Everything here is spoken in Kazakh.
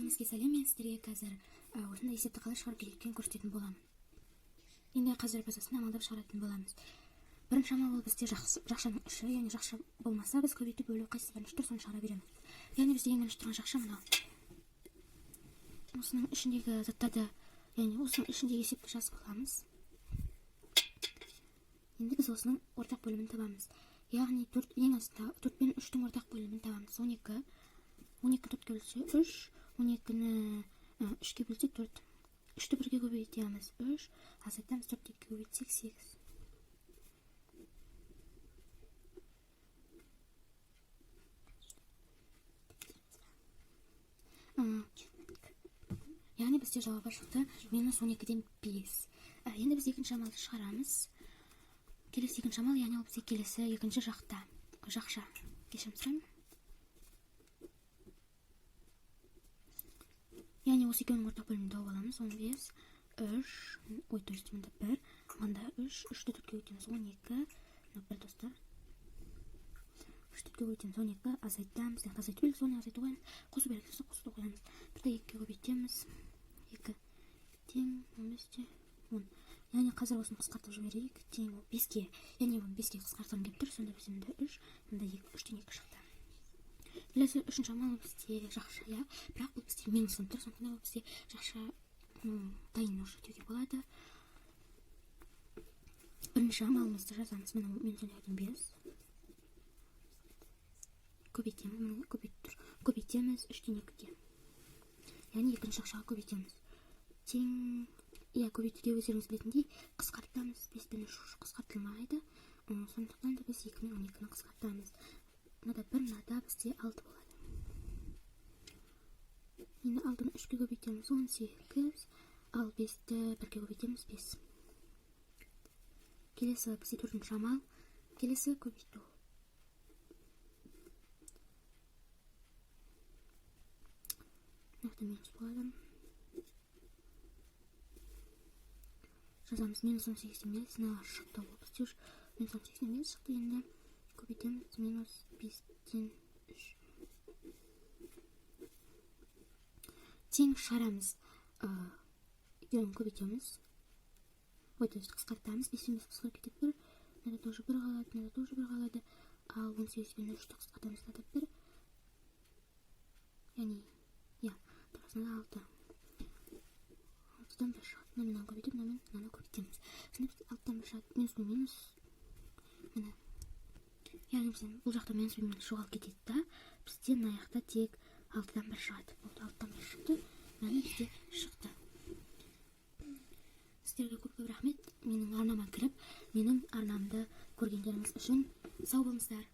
Барлығыңызға сәлем, мен сіздерге қазір осындай есепті қалай шығарып керек екенін көрсететін боламын. Енді қазір біз осыны амалдап шығаратын боламыз. Бірінші амал ол бізде жақшаның үші, яғни жақша болмаса, біз көбейтіп бөлу қайсысы бірінші тұр, соны шығара береміз. Яғни бізде ең бірінші тұрған жақша мынау. Осының ішіндегі заттарды, яғни осының ішіндегі есепті жазып аламыз. Енді біз осының ортақ бөлімін табамыз. Яғни ең астында 4 пен 3-тің ортақ бөлімін табамыз. 12 4-ке бөлсе 3, 12-ні 3-ке бөлсе 4. 3-ті 1-ге көбейтеміз 3, азайтамыз 4-ті 2-ге көбейтсек 8. Яғни бізде жауабы шықты минус 12-ден 5. Енді біз екінші амалды шығарамыз. Келесі екінші амал, яғни ол бізге келесі екінші жақша. Кешірім сұраймын. Яғни осы екеуінің ортақ бөлімін тауып аламыз. 15, 3, то есть мұнда 1, мұнда 3, 3-ті 4-ке көбейтеміз 12, мына 1 достар. 3-ті 4-ке көбейтеміз 12, азайтамыз, азайту белгісі, оны азайту қоямыз, қосу белгісі, қосуды қоямыз. 1-ті 2-ке көбейтеміз 2 тең 15-те 10. Яғни қазір осыны қысқартып жіберейік, тең 5-ке, яғни 5-ке қысқартқым келіп тұр, сонда бізде мұнда 3, мұнда 2, 3-тен 2 шықты. Келесі үшінші амал бізде жақша, бірақ бұл бізде минусын тұр, сондықтан ол бізде жақша дайын уже деуге болады. Бірінші амалымызды жазамыз, мына минус 12-ден 5. Көбейтеміз 3-тен 2-ге. Яғни екінші жақшаға көбейтеміз. Тең, көбейтуде өздеріңіз білетіндей қысқартамыз. 5 пен 3 қысқартылмайды, сондықтан да біз 2 мен 12-ні қысқартамыз. Мынада 1, мынада бізде 6 болады. Енді 6-ны 3-ке көбейтеміз 18, ал 5-ті 1-ке көбейтеміз 5. Келесі бізде 4-ші амал, келесі көбейту. Мынақты минус болады. Жазамыз минус 18-ден 5, мына шықты, ол бізде уже минус 18-ден 5 шықты, енді көбейтеміз минус 5-тен 3. Тең шығарамыз, екеуін көбейтеміз. То есть қысқартамыз, 5-тен 5 қысқарып кетеді 1, мынада тоже 1 қалады, мынада тоже 1 қалады, ал 18 пен 3-ті қысқартамыз, мынада 1, яғни, тұрасында 6. 6-дан 1 шығады, мынаны көбейтіп, мынаны көбейтеміз. Сонда біз 6-дан 1 шығады, минус пен минус, мына. Яғни бізден бұл жақта минус пен минус жоғалып кетеді да, бізде мына жақта тек 6-дан 1 шығады. Болды, 6-дан 1 шықты, мынаны бізде шықты. Сіздерге көп рахмет, менің арнама кіріп, менің арнамды көргендеріңіз үшін сау болыңыздар.